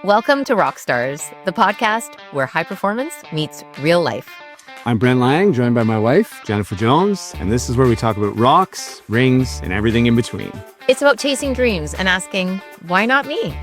Welcome to Rockstars, the podcast where high performance meets real life. I'm Brent Lang, joined by my wife, Jennifer Jones, and this is where we talk about rocks, rings, and everything in between. It's about chasing dreams and asking, why not me?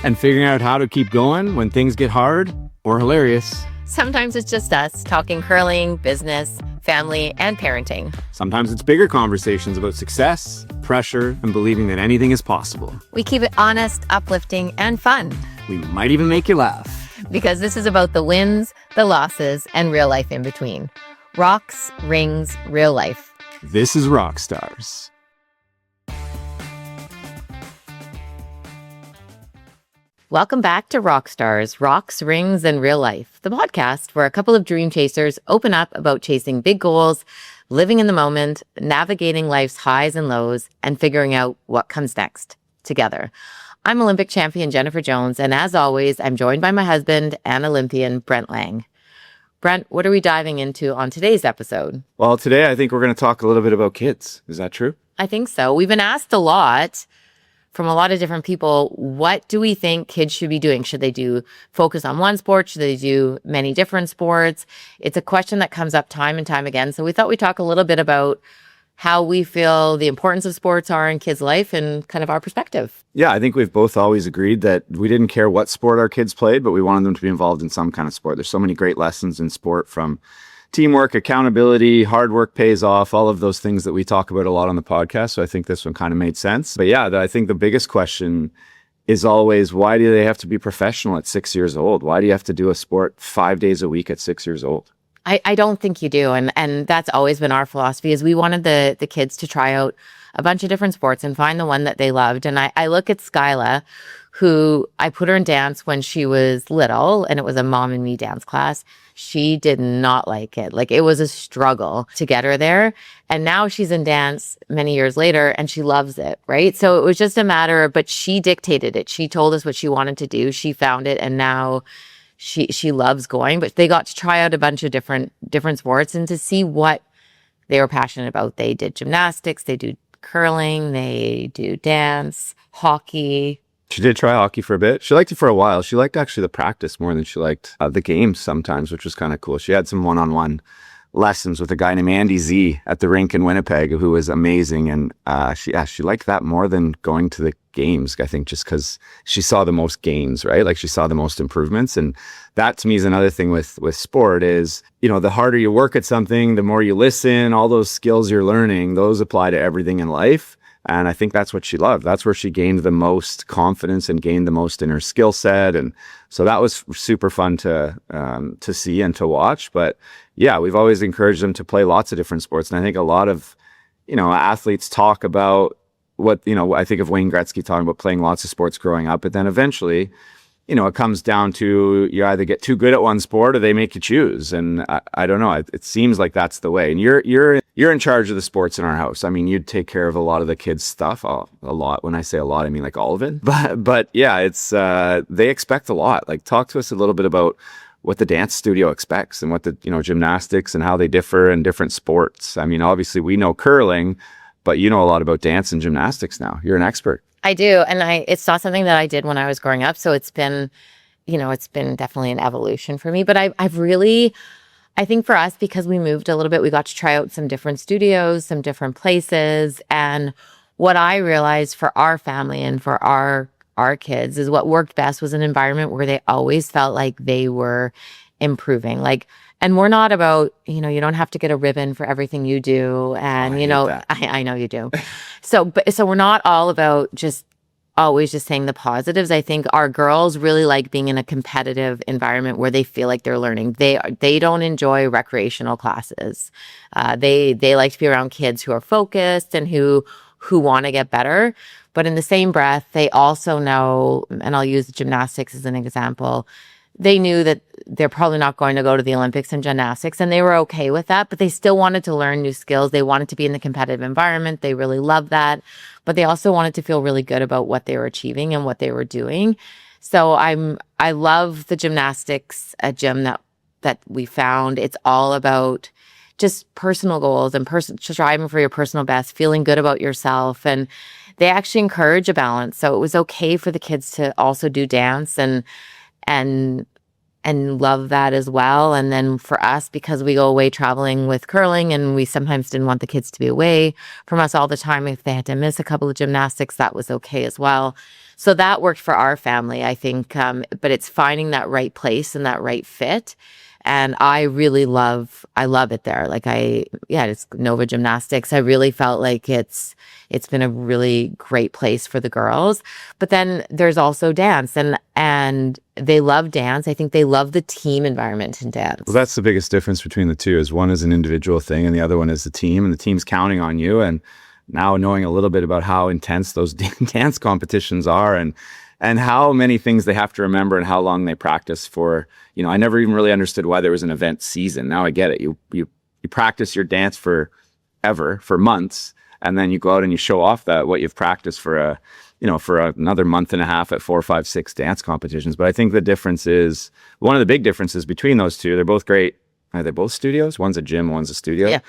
And figuring out how to keep going when things get hard or hilarious. Sometimes it's just us talking curling, business, family, and parenting. Sometimes it's bigger conversations about success, pressure, and believing that anything is possible. We keep it honest, uplifting, and fun. We might even make you laugh. Because this is about the wins, the losses, and real life in between. Rocks, rings, real life. This is Rockstars. Welcome back to Rockstars, Rocks, Rings, and Real Life, the podcast where a couple of dream chasers open up about chasing big goals, living in the moment, navigating life's highs and lows, and figuring out what comes next together. I'm Olympic champion Jennifer Jones, and as always, I'm joined by my husband and Olympian Brent Lang. Brent, what are we diving into on today's episode? Well, today I think we're going to talk a little bit about kids. Is that true? I think so. We've been asked a lot from a lot of different people, what do we think kids should be doing? Should they focus on one sport? Should they do many different sports? It's a question that comes up time and time again. So we thought we'd talk a little bit about how we feel the importance of sports are in kids' life and kind of our perspective. Yeah, I think we've both always agreed that we didn't care what sport our kids played, but we wanted them to be involved in some kind of sport. There's so many great lessons in sport, from teamwork, accountability, hard work pays off, all of those things that we talk about a lot on the podcast. So I think this one kind of made sense. But yeah, I think the biggest question is always, why do they have to be professional at 6 years old? Why do you have to do a sport 5 days a week at 6 years old? I don't think you do. And that's always been our philosophy, is we wanted the kids to try out a bunch of different sports and find the one that they loved. And I look at Skyla, who I put her in dance when she was little, and it was a mom and me dance class. She did not like it. Like, it was a struggle to get her there. And now she's in dance many years later and she loves it, right? So it was just a matter but she dictated it. She told us what she wanted to do. She found it, and now she loves going. But they got to try out a bunch of different sports and to see what they were passionate about. They did gymnastics, they do curling, they do dance, hockey. She did try hockey for a bit. She liked it for a while. She liked actually the practice more than she liked the games sometimes, which was kind of cool. She had some one-on-one lessons with a guy named Andy Z at the rink in Winnipeg, who was amazing. And she liked that more than going to the games, I think, just because she saw the most gains, right? Like, she saw the most improvements. And that, to me, is another thing with sport is, the harder you work at something, the more you listen, all those skills you're learning, those apply to everything in life. And I think that's what she loved. That's where she gained the most confidence and gained the most in her skill set. And so that was super fun to see and to watch. But yeah, we've always encouraged them to play lots of different sports. And I think a lot of, athletes talk about what, I think of Wayne Gretzky talking about playing lots of sports growing up. But then eventually, it comes down to you either get too good at one sport or they make you choose. And I don't know. It seems like that's the way. And you're in charge of the sports in our house. I mean, you'd take care of a lot of the kids' stuff. A lot. When I say a lot, I mean like all of it. But yeah, it's they expect a lot. Like, talk to us a little bit about what the dance studio expects and what the gymnastics and how they differ in different sports. I mean, obviously we know curling, but you know a lot about dance and gymnastics now. You're an expert. I do. And it's not something that I did when I was growing up. So it's been definitely an evolution for me. But I think for us, because we moved a little bit, we got to try out some different studios, some different places. And what I realized for our family and for our kids is what worked best was an environment where they always felt like they were improving. And we're not about, you don't have to get a ribbon for everything you do. And, I know you do. So we're not all about just always just saying the positives. I think our girls really like being in a competitive environment where they feel like they're learning. They don't enjoy recreational classes. They like to be around kids who are focused and who want to get better. But in the same breath, they also know, and I'll use gymnastics as an example, they knew that they're probably not going to go to the Olympics in gymnastics, and they were okay with that, but they still wanted to learn new skills. They wanted to be in the competitive environment. They really loved that, but they also wanted to feel really good about what they were achieving and what they were doing. So I love the gymnastics gym that we found. It's all about just personal goals and striving for your personal best, feeling good about yourself. And they actually encourage a balance. So it was okay for the kids to also do dance and and love that as well. And then for us, because we go away traveling with curling and we sometimes didn't want the kids to be away from us all the time. If they had to miss a couple of gymnastics, that was okay as well. So that worked for our family, I think. But it's finding that right place and that right fit. And I love it there. It's Nova Gymnastics. I really felt like it's been a really great place for the girls. But then there's also dance and they love dance. I think they love the team environment in dance. Well, that's the biggest difference between the two is one is an individual thing and the other one is the team, and the team's counting on you. And now knowing a little bit about how intense those dance competitions are and how many things they have to remember and how long they practice for. I never even really understood why there was an event season. Now I get it. You practice your dance for months, and then you go out and you show off what you've practiced for another month and a half at 4, 5, 6 dance competitions. But I think the difference is one of the big differences between those two. They're both great. Are they both studios? One's a gym, one's a studio. Yeah.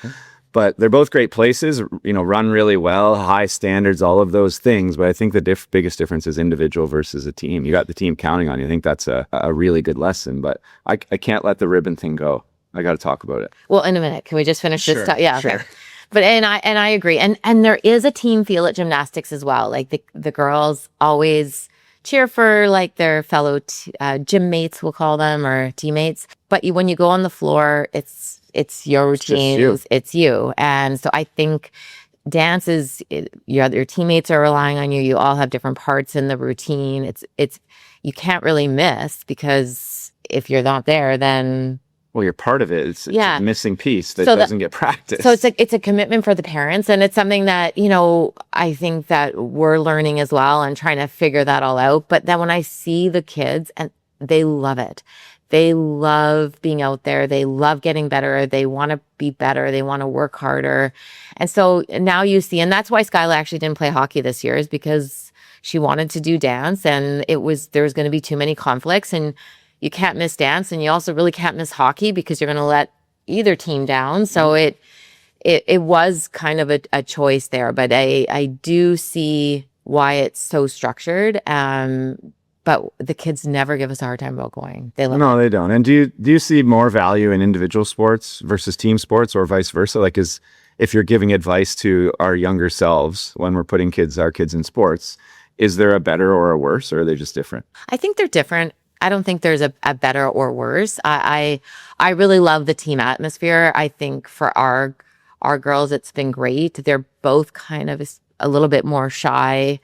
But they're both great places, run really well, high standards, all of those things. But I think the biggest difference is individual versus a team. You got the team counting on you. I think that's a really good lesson. But I can't let the ribbon thing go. I got to talk about it. Well, in a minute. Can we just finish this? Yeah. Sure. Okay. But I agree. And there is a team feel at gymnastics as well. Like the girls always cheer for like their fellow gym mates, we'll call them, or teammates. But when you go on the floor, it's your routine. It's you. And so I think dance is your teammates are relying on you. You all have different parts in the routine. It's you can't really miss, because if you're not there, then you're part of it. It's a missing piece that doesn't get practiced. So it's a commitment for the parents, and it's something that I think that we're learning as well and trying to figure that all out. But then when I see the kids, and they love it. They love being out there. They love getting better. They want to be better. They want to work harder. And so now you see, and that's why Skyla actually didn't play hockey this year, is because she wanted to do dance, and there was going to be too many conflicts, and you can't miss dance, and you also really can't miss hockey because you're going to let either team down. So it was kind of a choice there, but I do see why it's so structured. But the kids never give us a hard time about going. They don't. And do you see more value in individual sports versus team sports, or vice versa? Like, if you're giving advice to our younger selves when we're putting our kids in sports, is there a better or a worse, or are they just different? I think they're different. I don't think there's a better or worse. I really love the team atmosphere. I think for our girls, it's been great. They're both kind of a little bit more shy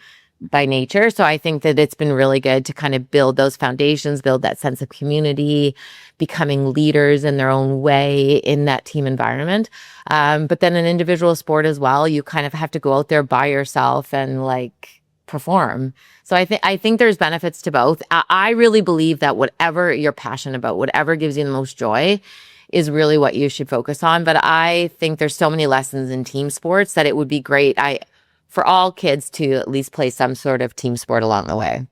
by nature. So I think that it's been really good to kind of build those foundations, build that sense of community, becoming leaders in their own way in that team environment. But then an individual sport as well, you kind of have to go out there by yourself and perform. So I think there's benefits to both. I really believe that whatever you're passionate about, whatever gives you the most joy, is really what you should focus on. But I think there's so many lessons in team sports that it would be great for all kids to at least play some sort of team sport along the way.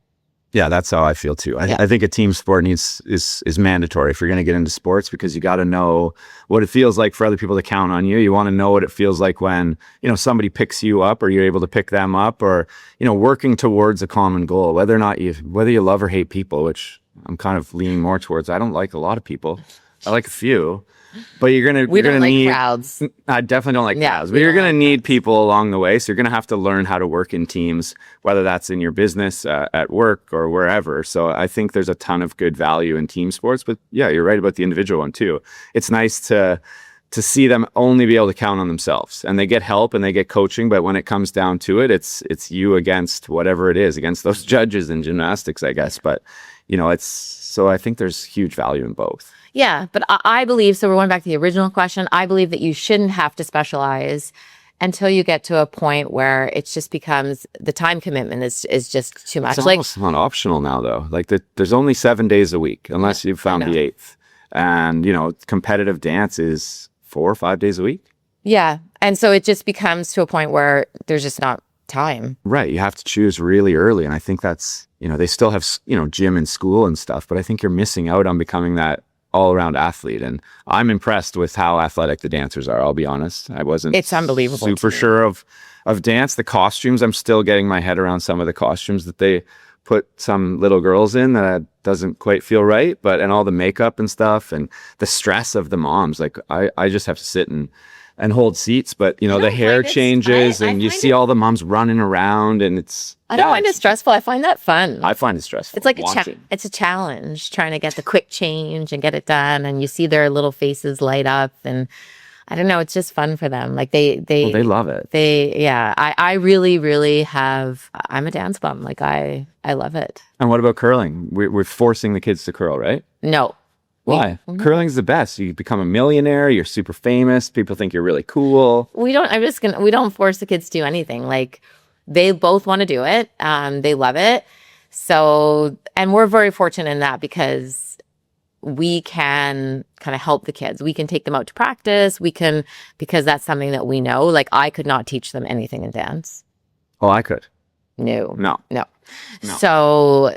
Yeah, that's how I feel too. I think a team sport is mandatory if you're going to get into sports, because you got to know what it feels like for other people to count on you. You want to know what it feels like when, somebody picks you up, or you're able to pick them up, or, working towards a common goal, whether you love or hate people, which I'm kind of leaning more towards. I don't like a lot of people. I like a few. But you're gonna need crowds. I definitely don't like crowds, but you're gonna need people along the way. So you're gonna have to learn how to work in teams, whether that's in your business, at work, or wherever. So I think there's a ton of good value in team sports. But yeah, you're right about the individual one too. It's nice to see them only be able to count on themselves, and they get help and they get coaching. But when it comes down to it, it's you against whatever it is, against those judges in gymnastics, I guess. But so I think there's huge value in both. Yeah, but I believe, so we're going back to the original question, I believe that you shouldn't have to specialize until you get to a point where it just becomes, the time commitment is just too much. It's almost not optional now, though. There's only 7 days a week, unless you've found the 8th. And, competitive dance is 4 or 5 days a week. Yeah, and so it just becomes to a point where there's just not time. Right, you have to choose really early, and I think that's, they still have, gym and school and stuff, but I think you're missing out on becoming that all-around athlete. And I'm impressed with how athletic the dancers are, I'll be honest. I wasn't It's unbelievable super sure of of dance. The costumes, I'm still getting my head around some of the costumes that they put some little girls in that doesn't quite feel right, and all the makeup and stuff and the stress of the moms. Like I just have to sit and hold seats, but the hair changes and you see all the moms running around, and I don't find it stressful. I find that fun. I find it stressful. It's like it's a challenge trying to get the quick change and get it done, and you see their little faces light up, and I don't know, it's just fun for them. Like they love it. I really I'm a dance bum. Like I love it. And what about curling? We're forcing the kids to curl, right? No. Why? Curling's the best. You become a millionaire, you're super famous, people think you're really cool. We don't force the kids to do anything. Like they both want to do it. They love it. So, and we're very fortunate in that because we can kind of help the kids. We can take them out to practice. Because that's something that we know. Like I could not teach them anything in dance. Oh, I could. No. No. So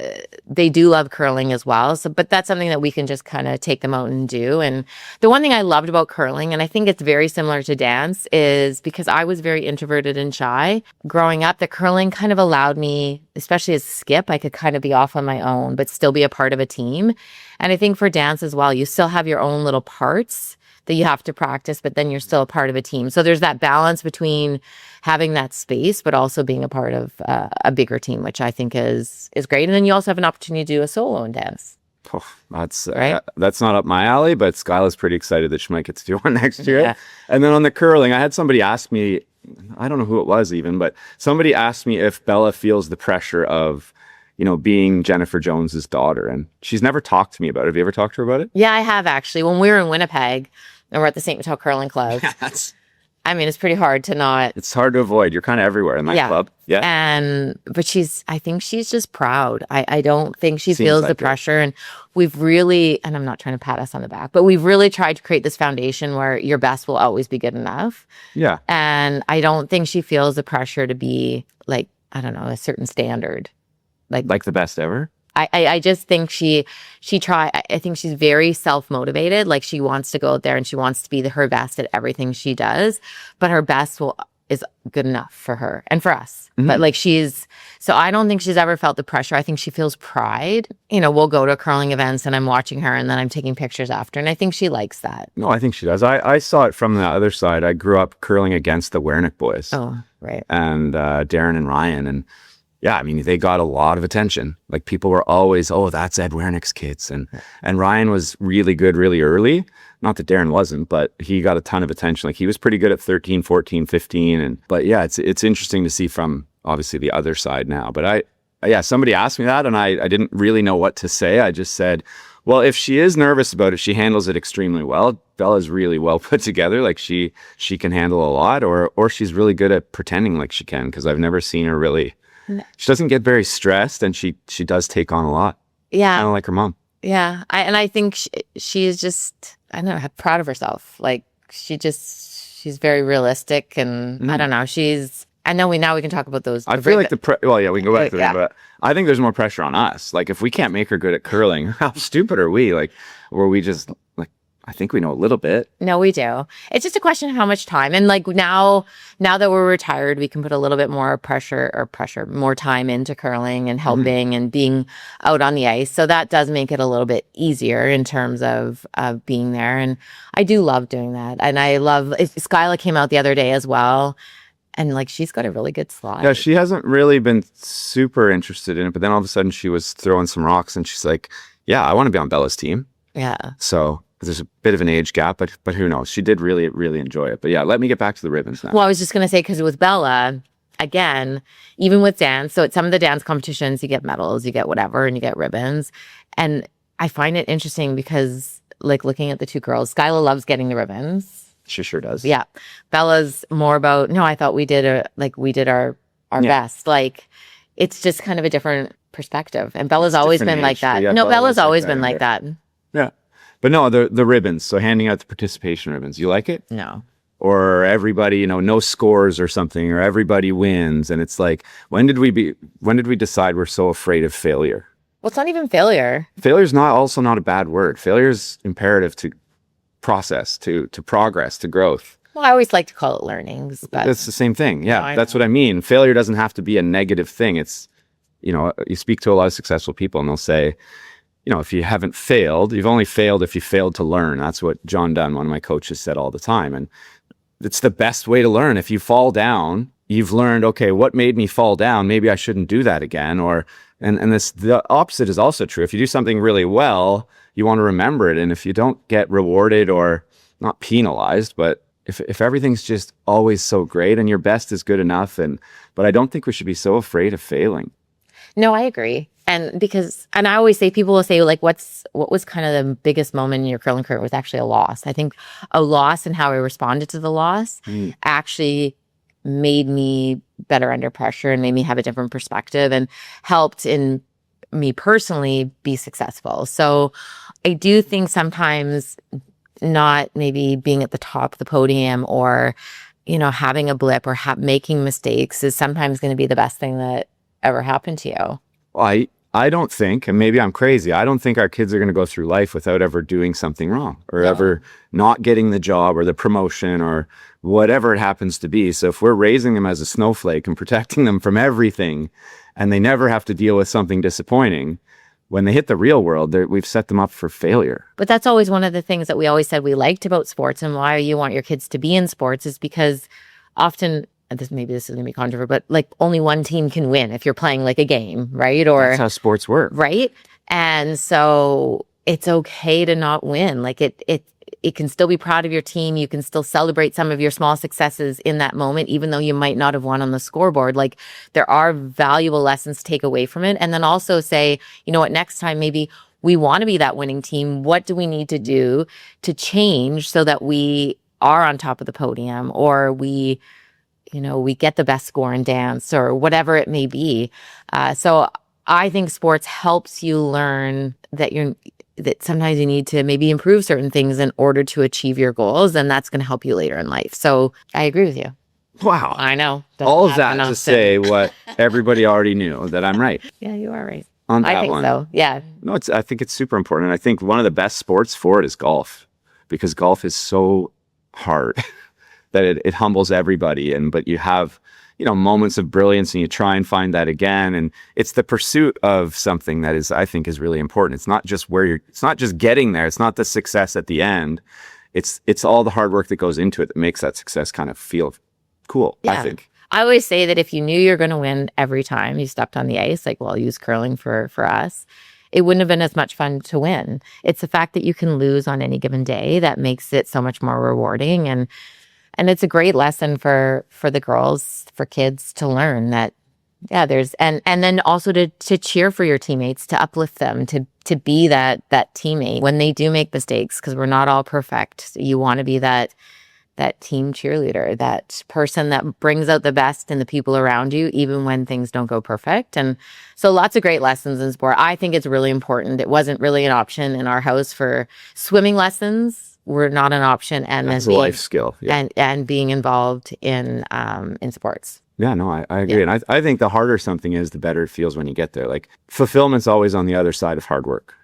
they do love curling as well. So, but that's something that we can just kind of take them out and do. And the one thing I loved about curling, and I think it's very similar to dance, is because I was very introverted and shy growing up, the curling kind of allowed me, especially as a skip, I could kind of be off on my own, but still be a part of a team. And I think for dance as well, you still have your own little parts that you have to practice, but then you're still a part of a team. So there's that balance between having that space, but also being a part of a bigger team, which I think is great. And then you also have an opportunity to do a solo in dance. Oh, that's not up my alley, but Skyla's pretty excited that she might get to do one next year. Yeah. And then on the curling, I had somebody ask me, I don't know who it was even, but somebody asked me if Bella feels the pressure of being Jennifer Jones's daughter. And she's never talked to me about it. Have you ever talked to her about it? Yeah, I have actually. When we were in Winnipeg and we're at the St. Mattel Curling Club. I mean, it's pretty hard to not. It's hard to avoid. You're kind of everywhere in that club. Yeah. But I think she's just proud. I don't think she feels the pressure. And we've really, and I'm not trying to pat us on the back, but we've really tried to create this foundation where your best will always be good enough. Yeah. And I don't think she feels the pressure to be like, I don't know, a certain standard. Like the best ever? I just think I think she's very self-motivated. Like she wants to go out there and she wants to be her best at everything she does, but her best is good enough for her and for us. Mm-hmm. But so I don't think she's ever felt the pressure. I think she feels pride. We'll go to curling events and I'm watching her and then I'm taking pictures after. And I think she likes that. No, I think she does. I saw it from the other side. I grew up curling against the Wernick boys. Oh, right. And Darren and Ryan. And yeah, I mean, they got a lot of attention. Like people were always, oh, that's Ed Wernick's kids. And Ryan was really good really early. Not that Darren wasn't, but he got a ton of attention. Like he was pretty good at 13, 14, 15. But yeah, it's interesting to see from obviously the other side now. But somebody asked me that and I didn't really know what to say. I just said, well, if she is nervous about it, she handles it extremely well. Bella's really well put together. Like she can handle a lot or she's really good at pretending like she can because I've never seen her really. She doesn't get very stressed and she does take on a lot. Yeah. Kind of like her mom. Yeah. I think she is just, I don't know, proud of herself. Like she's very realistic and I don't know. I know now we can talk about those. I feel like we can go back to that, but I think there's more pressure on us. Like if we can't make her good at curling, how stupid are we? Like, or we just like, I think we know a little bit. No, we do. It's just a question of how much time. And like now that we're retired, we can put a little bit more more time into curling and helping and being out on the ice. So that does make it a little bit easier in terms of being there. And I do love doing that. And I love, Skyla came out the other day as well. And like, she's got a really good slide. Yeah, she hasn't really been super interested in it. But then all of a sudden she was throwing some rocks and she's like, yeah, I want to be on Bella's team. Yeah. So there's a bit of an age gap, but who knows? She did really, really enjoy it. But yeah, let me get back to the ribbons now. Well, I was just going to say, because with Bella, again, even with dance, so at some of the dance competitions, you get medals, you get whatever, and you get ribbons. And I find it interesting because, like, looking at the two girls, Skyla loves getting the ribbons. She sure does. Yeah. Bella's more about, no, I thought we did our best. Like, it's just kind of a different perspective. And Bella's always been like that. No, Bella's always been like that. Yeah. But no, the ribbons. So handing out the participation ribbons. You like it? No. Or everybody, no scores or something, or everybody wins. And it's like, when did we decide we're so afraid of failure? Well, it's not even failure. Failure is not a bad word. Failure is imperative to process, to progress, to growth. Well, I always like to call it learnings, but That's the same thing. Yeah, No, I that's know. what I mean. Failure doesn't have to be a negative thing. It's, you speak to a lot of successful people and they'll say, if you haven't failed, you've only failed if you failed to learn. That's what John Dunn, one of my coaches, said all the time. And it's the best way to learn. If you fall down, you've learned, okay, what made me fall down? Maybe I shouldn't do that again. And the opposite is also true. If you do something really well, you want to remember it. And if you don't get rewarded or not penalized, but if everything's just always so great and your best is good enough, but I don't think we should be so afraid of failing. No, I agree. And I always say, people will say, like, what was kind of the biggest moment in your curling career? Was actually a loss. I think a loss and how I responded to the loss actually made me better under pressure and made me have a different perspective and helped in me personally be successful. So I do think sometimes not maybe being at the top of the podium or, having a blip or making mistakes is sometimes going to be the best thing that ever happened to you. Well, I don't think, and maybe I'm crazy, I don't think our kids are going to go through life without ever doing something wrong or ever not getting the job or the promotion or whatever it happens to be. So if we're raising them as a snowflake and protecting them from everything and they never have to deal with something disappointing, when they hit the real world, we've set them up for failure. But that's always one of the things that we always said we liked about sports and why you want your kids to be in sports is because often, maybe this is going to be controversial, but like only one team can win if you're playing like a game, right? Or that's how sports work. Right. And so it's okay to not win. Like it can still be proud of your team. You can still celebrate some of your small successes in that moment, even though you might not have won on the scoreboard. Like there are valuable lessons to take away from it. And then also say, you know what, next time maybe we want to be that winning team. What do we need to do to change so that we are on top of the podium or we get the best score in dance or whatever it may be. So I think sports helps you learn that sometimes you need to maybe improve certain things in order to achieve your goals. And that's going to help you later in life. So I agree with you. Wow. I know. All of that to say what everybody already knew, that I'm right. Yeah, you are right. On that I think one. so. Yeah. No, I think it's super important. And I think one of the best sports for it is golf because golf is so hard. That it humbles everybody. But you have, moments of brilliance and you try and find that again. And it's the pursuit of something that I think is really important. It's not just it's not just getting there. It's not the success at the end. It's all the hard work that goes into it that makes that success kind of feel cool, Yeah. I think. I always say that if you knew you're going to win every time you stepped on the ice, like I'll use curling for us, it wouldn't have been as much fun to win. It's the fact that you can lose on any given day that makes it so much more rewarding. And it's a great lesson for the girls, for kids to learn that, there's, and then also to cheer for your teammates, to uplift them, to be that teammate when they do make mistakes, because we're not all perfect. You want to be that team cheerleader, that person that brings out the best in the people around you, even when things don't go perfect. And so lots of great lessons in sport. I think it's really important. It wasn't really an option in our house for swimming lessons. Were not an option, and that's then a life skill, and being involved in sports. Yeah, no, I agree. And I think the harder something is, the better it feels when you get there. Like fulfillment's always on the other side of hard work.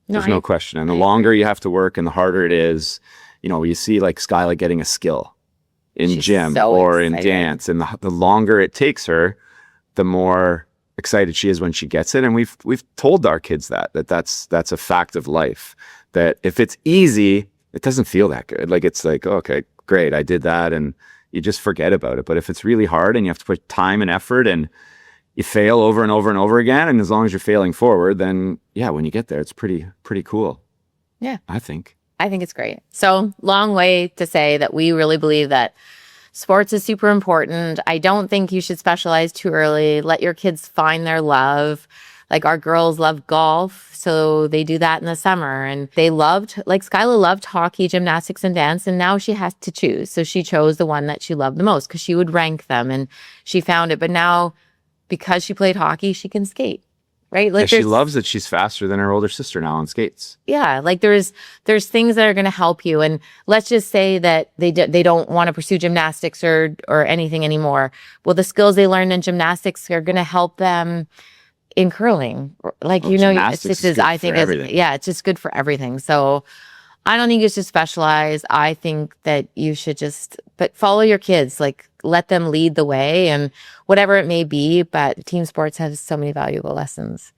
There's no question. And the longer you have to work and the harder it is, you see like Skyla getting a skill in gym or in dance. And the longer it takes her, the more excited she is when she gets it. And we've told our kids that's a fact of life, that if it's easy, it doesn't feel that good. Like it's like, okay, great, I did that, and you just forget about it. But if it's really hard and you have to put time and effort and you fail over and over and over again, and as long as you're failing forward, then when you get there, it's pretty cool. Yeah. I think it's great. So long way to say that we really believe that sports is super important. I don't think you should specialize too early. Let your kids find their love. Like our girls love golf, so they do that in the summer. And they Skyla loved hockey, gymnastics, and dance, and now she has to choose. So she chose the one that she loved the most because she would rank them, and she found it. But now, because she played hockey, she can skate, right? Like she loves that she's faster than her older sister now on skates. Yeah, like there's things that are going to help you. And let's just say that they don't want to pursue gymnastics or anything anymore. Well, the skills they learned in gymnastics are going to help them in curling. Like, it's just good for everything. It's just good for everything. So I don't think you should specialize. I think that you should but follow your kids, like let them lead the way and whatever it may be. But team sports has so many valuable lessons.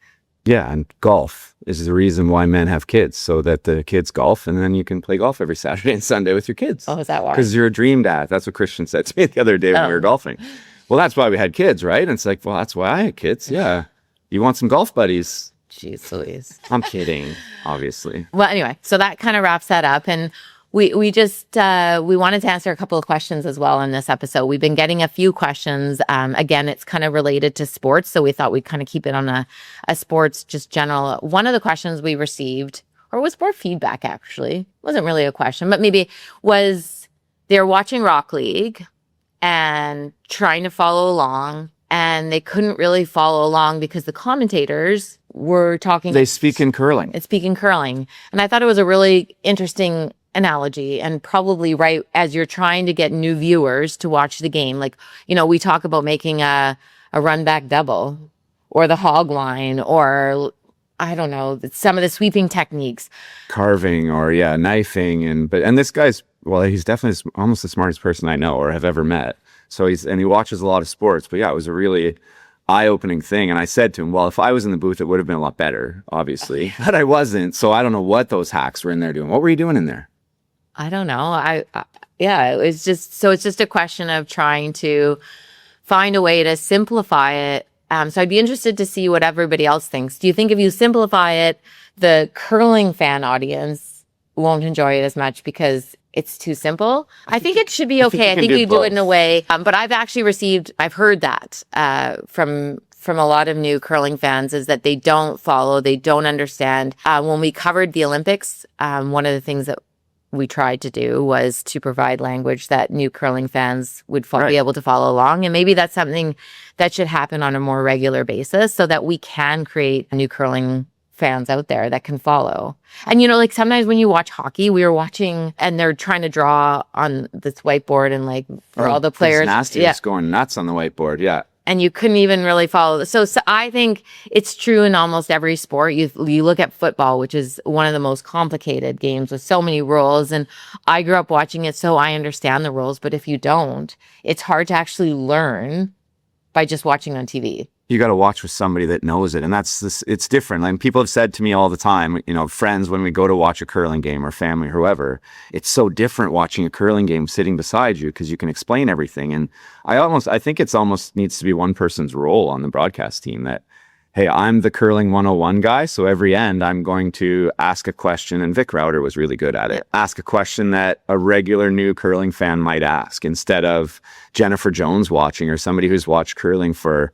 Yeah, and golf is the reason why men have kids, so that the kids golf, and then you can play golf every Saturday and Sunday with your kids. Oh, is that why? Because you're a dream dad. That's what Christian said to me the other day when we were golfing. Well, that's why we had kids, right? And it's like, well, that's why I had kids. Yeah. You want some golf buddies? Jeez Louise. I'm kidding, obviously. Well, anyway, so that kind of wraps that up. And we wanted to answer a couple of questions as well in this episode. We've been getting a few questions. Again, it's kind of related to sports. So we thought we'd kind of keep it on a sports, just general. One of the questions we received, or was more feedback actually, wasn't really a question, but maybe was they're watching Rock League and trying to follow along. And they couldn't really follow along because the commentators were talking. They speak in curling. It's speaking curling. And I thought it was a really interesting analogy and probably right as you're trying to get new viewers to watch the game. Like, we talk about making a run back double or the hog line or I don't know, some of the sweeping techniques. Carving or knifing. And this guy's, well, he's definitely almost the smartest person I know or have ever met. So he watches a lot of sports, but yeah, it was a really eye-opening thing. And I said to him, well, if I was in the booth, it would have been a lot better, obviously, but I wasn't. So I don't know what those hacks were in there doing. What were you doing in there? I don't know. It was just a question of trying to find a way to simplify it. So I'd be interested to see what everybody else thinks. Do you think if you simplify it, the curling fan audience won't enjoy it as much because it's too simple? I think it should be okay. I think you do it in a way. But I've heard that from a lot of new curling fans is that they don't follow, they don't understand. When we covered the Olympics, one of the things that we tried to do was to provide language that new curling fans would be able to follow along. And maybe that's something that should happen on a more regular basis so that we can create new curling fans out there that can follow. And like sometimes when you watch hockey, we were watching and they're trying to draw on this whiteboard and like for all the players. Gymnastics going nuts on the whiteboard. Yeah. And you couldn't even really follow. So I think it's true in almost every sport. You look at football, which is one of the most complicated games with so many rules. And I grew up watching it, so I understand the rules. But if you don't, it's hard to actually learn by just watching on TV. You got to watch with somebody that knows it. And it's different. Like people have said to me all the time, friends, when we go to watch a curling game or family or whoever, it's so different watching a curling game sitting beside you because you can explain everything. And I think it's almost needs to be one person's role on the broadcast team that, hey, I'm the curling 101 guy. So every end I'm going to ask a question, and Vic Rauter was really good at it. Ask a question that a regular new curling fan might ask instead of Jennifer Jones watching or somebody who's watched curling for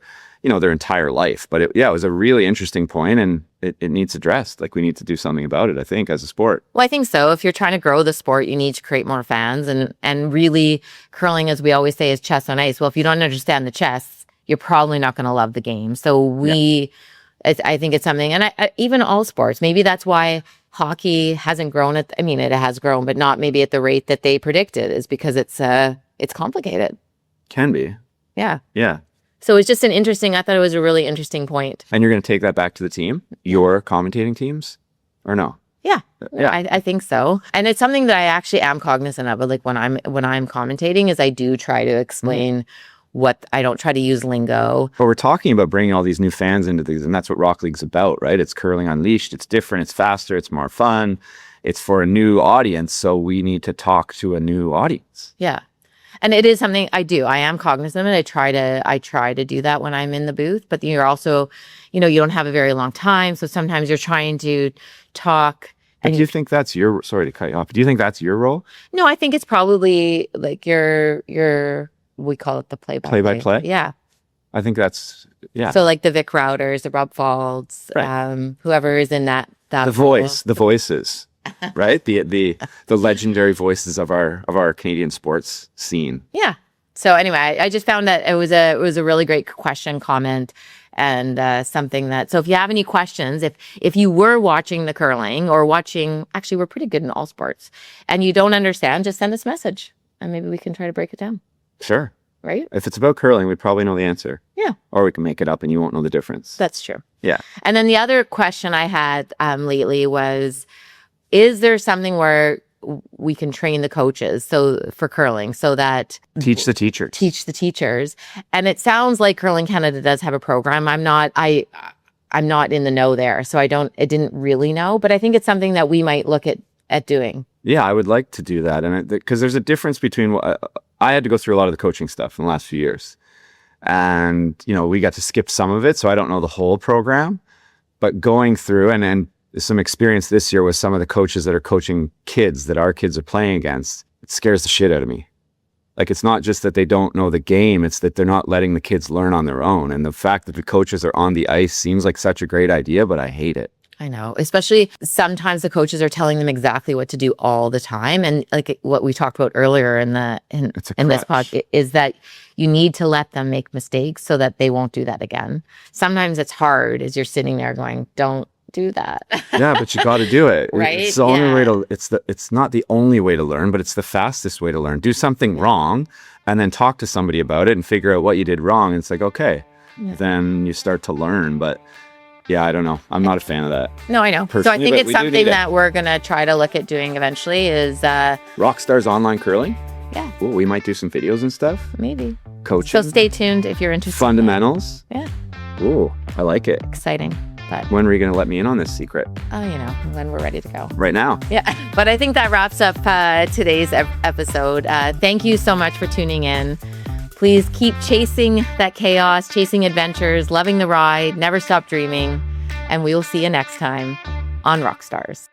their entire life. But it was a really interesting point, and it needs addressed. Like we need to do something about it, I think, as a sport. Well, I think so. If you're trying to grow the sport, you need to create more fans. And really, curling, as we always say, is chess on ice. Well, if you don't understand the chess, you're probably not going to love the game. So I think it's something, and even all sports, maybe that's why hockey hasn't grown it has grown, but not maybe at the rate that they predicted, is because it's complicated. Can be. Yeah. Yeah. So it's just I thought it was a really interesting point. And you're going to take that back to the team, your commentating teams, or no? Yeah. I think so. And it's something that I actually am cognizant of. But like when I'm commentating, is I do try to explain what I don't try to use lingo. But we're talking about bringing all these new fans into these, and that's what Rock League's about, right? It's curling unleashed. It's different. It's faster. It's more fun. It's for a new audience. So we need to talk to a new audience. Yeah. And it is something I do. I am cognizant of it. I try to do that when I'm in the booth, but you're also, you don't have a very long time. So sometimes you're trying to talk. And do you think that's sorry to cut you off, but do you think that's your role? No, I think it's probably like your we call it the play-by-play. Yeah. I think that's, yeah. So like the Vic Routers, the Rob Faulds, whoever is in that the voices. Right? The legendary voices of our Canadian sports scene. Yeah. So anyway, I just found that it was a really great comment and something that, so if you have any questions, if you were watching the curling or actually we're pretty good in all sports and you don't understand, just send us a message and maybe we can try to break it down. Sure. Right? If it's about curling, we probably know the answer. Yeah. Or we can make it up and you won't know the difference. That's true. Yeah. And then the other question I had lately was, is there something where we can train the coaches for curling so that Teach the teachers. And it sounds like Curling Canada does have a program. I'm not in the know there, so I didn't really know, but I think it's something that we might look at doing. Yeah, I would like to do that. And because there's a difference between I had to go through a lot of the coaching stuff in the last few years. And, we got to skip some of it, so I don't know the whole program. But going through and some experience this year with some of the coaches that are coaching kids that our kids are playing against, it scares the shit out of me. Like, it's not just that they don't know the game, it's that they're not letting the kids learn on their own. And the fact that the coaches are on the ice seems like such a great idea, but I hate it. I know, especially sometimes the coaches are telling them exactly what to do all the time. And like what we talked about earlier in this podcast is that you need to let them make mistakes so that they won't do that again. Sometimes it's hard as you're sitting there going, don't do that. Yeah, but you got to do it. Right? It's the only way to, it's not the only way to learn, but it's the fastest way to learn. Do something wrong and then talk to somebody about it and figure out what you did wrong. And it's like, okay, then you start to learn. But yeah, I don't know. I'm not a fan of that. No, I know. Personally, so I think it's something that it. we're going to try to look at doing eventually is... Rockstars online curling? Yeah. Ooh, we might do some videos and stuff. Maybe. Coaching. So stay tuned if you're interested. Fundamentals. Yeah. Ooh, I like it. Exciting. But when are you going to let me in on this secret? Oh, when we're ready to go. Right now. Yeah. But I think that wraps up today's episode. Thank you so much for tuning in. Please keep chasing that chaos, chasing adventures, loving the ride, never stop dreaming. And we will see you next time on Rockstars.